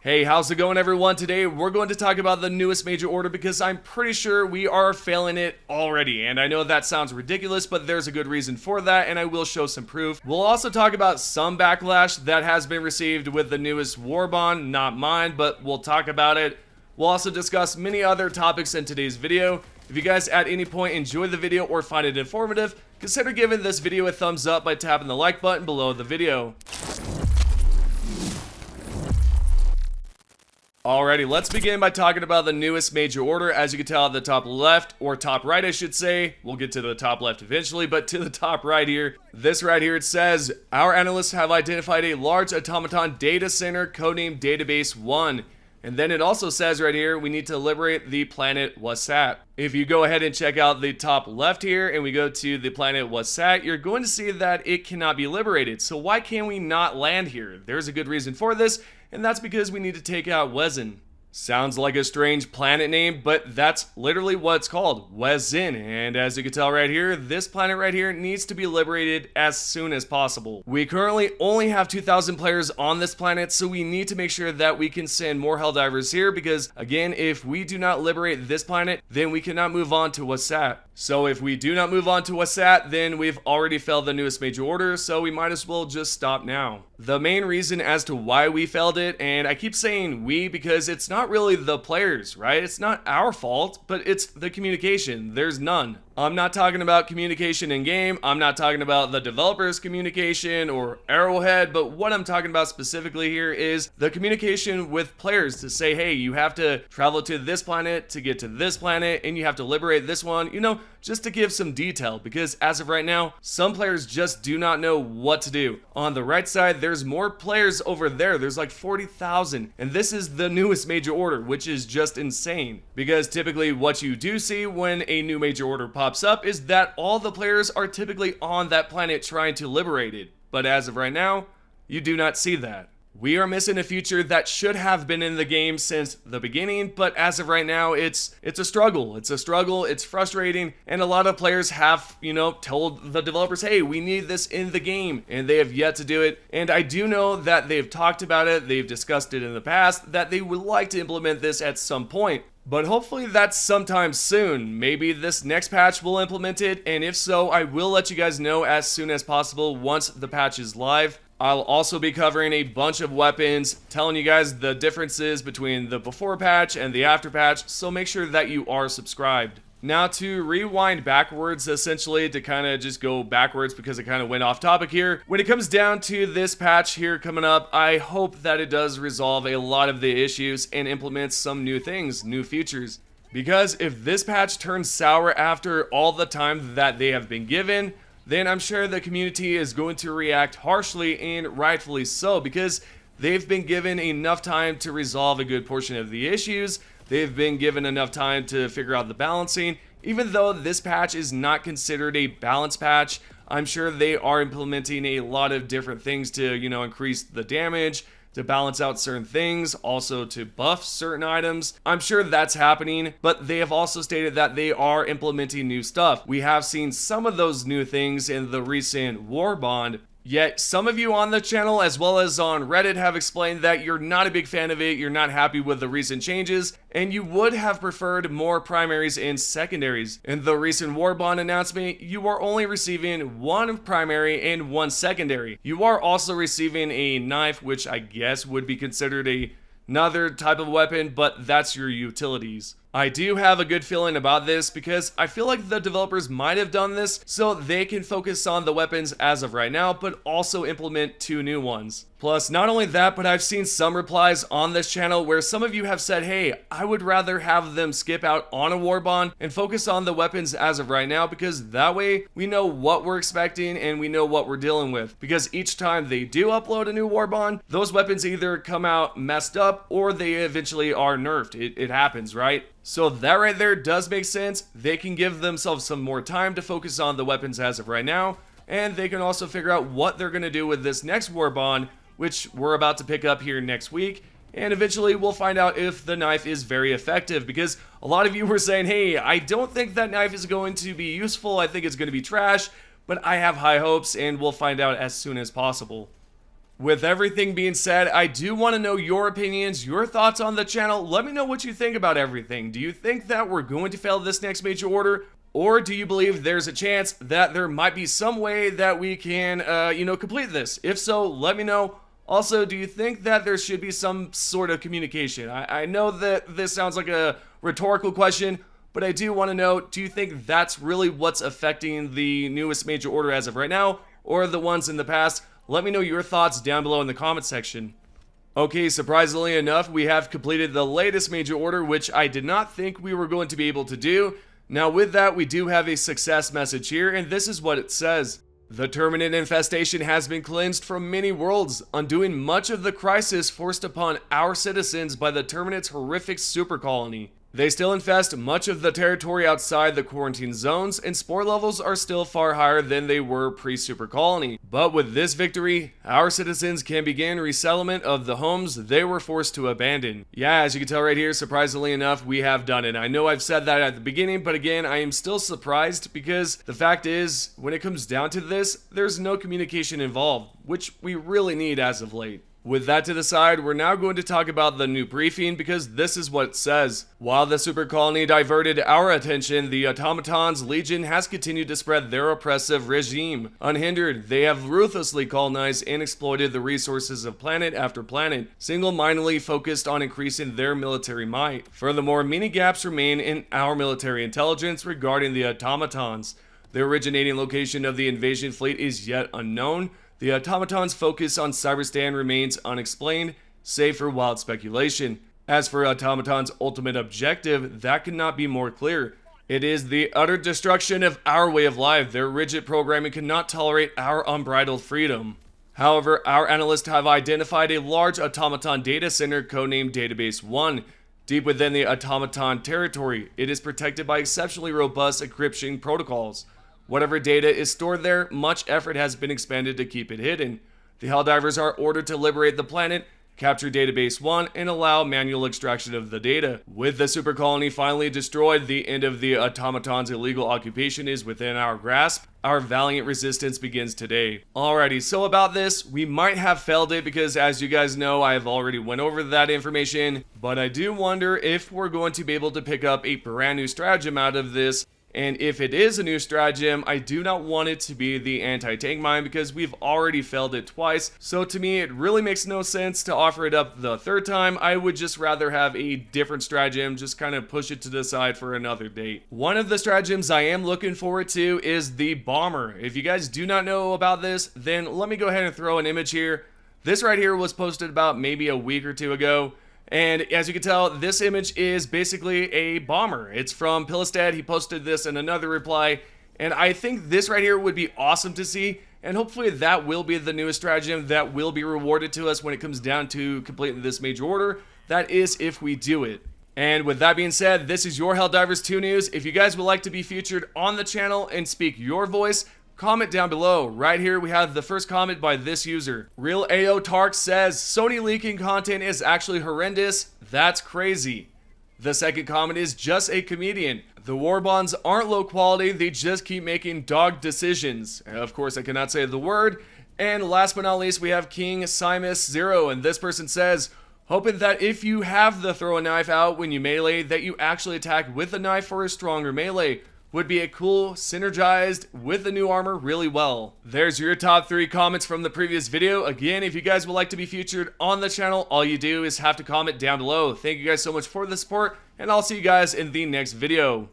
Hey, how's it going everyone? Today we're going to talk about the newest major order because I'm pretty sure we are failing it already. And I know that sounds ridiculous, but there's a good reason for that, and I will show some proof. We'll also talk about some backlash that has been received with the newest war bond, not mine, but we'll talk about it. We'll also discuss many other topics in today's video. If you guys at any point enjoy the video or find it informative, consider giving this video a thumbs up by tapping the like button below the video. Alrighty, let's begin by talking about the newest major order. As you can tell at the top left, or top right I should say, we'll get to the top left eventually, but to the top right here, this right here, it says, our analysts have identified a large automaton data center codenamed Database 1. And then it also says right here, we need to liberate the planet Wasat. If you go ahead and check out the top left here and we go to the planet Wasat, you're going to see that it cannot be liberated. So why can we not land here? There's a good reason for this, and that's because we need to take out Wezin. Sounds like a strange planet name, but that's literally what it's called, Wezin. And as you can tell right here, this planet right here needs to be liberated as soon as possible. We currently only have 2,000 players on this planet, so we need to make sure that we can send more Helldivers here because, again, if we do not liberate this planet, then we cannot move on to Wasat. So if we do not move on to Wasat, then we've already failed the newest major order, so we might as well just stop now. The main reason as to why we failed it, and I keep saying we because it's not really the players, right? It's not our fault, but it's the communication. There's none. I'm not talking about communication in game, I'm not talking about the developers' communication or Arrowhead, but what I'm talking about specifically here is the communication with players to say, hey, you have to travel to this planet to get to this planet, and you have to liberate this one, you know, just to give some detail, because as of right now, some players just do not know what to do. On the right side, there's more players over there. There's like 40,000, and this is the newest major order, which is just insane, because typically what you do see when a new major order pops up is that all the players are typically on that planet trying to liberate it. But as of right now, you do not see that. We are missing a feature that should have been in the game since the beginning, but as of right now, it's a struggle. It's a struggle, it's frustrating, and a lot of players have, told the developers, hey, we need this in the game, and they have yet to do it. And I do know that they've talked about it, they've discussed it in the past, that they would like to implement this at some point. But hopefully that's sometime soon. Maybe this next patch will implement it, and if so, I will let you guys know as soon as possible once the patch is live. I'll also be covering a bunch of weapons, telling you guys the differences between the before patch and the after patch, so make sure that you are subscribed. Now to rewind backwards, essentially to kind of just go backwards because it kind of went off topic here. When it comes down to this patch here coming up, I hope that it does resolve a lot of the issues and implements some new things, new features. Because if this patch turns sour after all the time that they have been given, then I'm sure the community is going to react harshly, and rightfully so, because they've been given enough time to resolve a good portion of the issues. They've been given enough time to figure out the balancing. Even though this patch is not considered a balance patch, I'm sure they are implementing a lot of different things to, increase the damage, to balance out certain things, also to buff certain items. I'm sure that's happening, but they have also stated that they are implementing new stuff. We have seen some of those new things in the recent war bond. Yet some of you on the channel as well as on Reddit have explained that you're not a big fan of it, you're not happy with the recent changes, and you would have preferred more primaries and secondaries. In the recent war bond announcement, you are only receiving one primary and one secondary. You are also receiving a knife, which I guess would be considered another type of weapon, but that's your utilities. I do have a good feeling about this because I feel like the developers might have done this so they can focus on the weapons as of right now, but also implement two new ones. Plus, not only that, but I've seen some replies on this channel where some of you have said, hey, I would rather have them skip out on a war bond and focus on the weapons as of right now, because that way we know what we're expecting and we know what we're dealing with. Because each time they do upload a new war bond, those weapons either come out messed up or they eventually are nerfed. It happens, right? So that right there does make sense. They can give themselves some more time to focus on the weapons as of right now, and they can also figure out what they're going to do with this next war bond, which we're about to pick up here next week, and eventually we'll find out if the knife is very effective, because a lot of you were saying, hey, I don't think that knife is going to be useful, I think it's going to be trash, but I have high hopes, and we'll find out as soon as possible. With everything being said, I do want to know your opinions, your thoughts on the channel. Let me know what you think about everything. Do you think that we're going to fail this next major order? Or do you believe there's a chance that there might be some way that we can, complete this? If so, let me know. Also, do you think that there should be some sort of communication? I know that this sounds like a rhetorical question, but I do want to know, do you think that's really what's affecting the newest major order as of right now, or the ones in the past? Let me know your thoughts down below in the comment section. Okay, surprisingly enough, we have completed the latest major order, which I did not think we were going to be able to do. Now with that, we do have a success message here, and this is what it says. The Terminate infestation has been cleansed from many worlds, undoing much of the crisis forced upon our citizens by the Terminate's horrific super colony. They still infest much of the territory outside the quarantine zones, and spore levels are still far higher than they were pre-super colony. But with this victory, our citizens can begin resettlement of the homes they were forced to abandon. Yeah, as you can tell right here, surprisingly enough, we have done it. I know I've said that at the beginning, but again, I am still surprised because the fact is, when it comes down to this, there's no communication involved, which we really need as of late. With that to the side, we're now going to talk about the new briefing because this is what it says. While the super colony diverted our attention, the Automaton's Legion has continued to spread their oppressive regime. Unhindered, they have ruthlessly colonized and exploited the resources of planet after planet, single-mindedly focused on increasing their military might. Furthermore, many gaps remain in our military intelligence regarding the Automatons. The originating location of the invasion fleet is yet unknown. The Automaton's focus on Cyberstan remains unexplained, save for wild speculation. As for Automaton's ultimate objective, that could not be more clear. It is the utter destruction of our way of life. Their rigid programming cannot tolerate our unbridled freedom. However, our analysts have identified a large automaton data center codenamed Database 1. Deep within the automaton territory, it is protected by exceptionally robust encryption protocols. Whatever data is stored there, much effort has been expended to keep it hidden. The Helldivers are ordered to liberate the planet, capture Database 1, and allow manual extraction of the data. With the super colony finally destroyed, the end of the Automaton's illegal occupation is within our grasp. Our valiant resistance begins today. Alrighty, so about this, we might have failed it because as you guys know, I have already went over that information, but I do wonder if we're going to be able to pick up a brand new stratagem out of this. And if it is a new stratagem, I do not want it to be the anti-tank mine because we've already failed it twice. So to me, it really makes no sense to offer it up the third time. I would just rather have a different stratagem, just kind of push it to the side for another date. One of the stratagems I am looking forward to is the bomber. If you guys do not know about this, then let me go ahead and throw an image here. This right here was posted about maybe a week or two ago. And as you can tell, this image is basically a bomber. It's from Pilistad. He posted this in another reply. And I think this right here would be awesome to see. And hopefully that will be the newest stratagem that will be rewarded to us when it comes down to completing this major order. That is if we do it. And with that being said, this is your Helldivers 2 news. If you guys would like to be featured on the channel and speak your voice, comment down below. Right here we have the first comment by this user. Real AO Tark says, Sony leaking content is actually horrendous. That's crazy. The second comment is just a comedian. The war bonds aren't low quality, they just keep making dog decisions. Of course I cannot say the word. And last but not least we have King Simus 0, and this person says, hoping that if you have the throw a knife out when you melee, that you actually attack with the knife for a stronger melee. Would be a cool, synergized with the new armor really well. There's your top 3 comments from the previous video. Again, if you guys would like to be featured on the channel, all you do is have to comment down below. Thank you guys so much for the support, and I'll see you guys in the next video.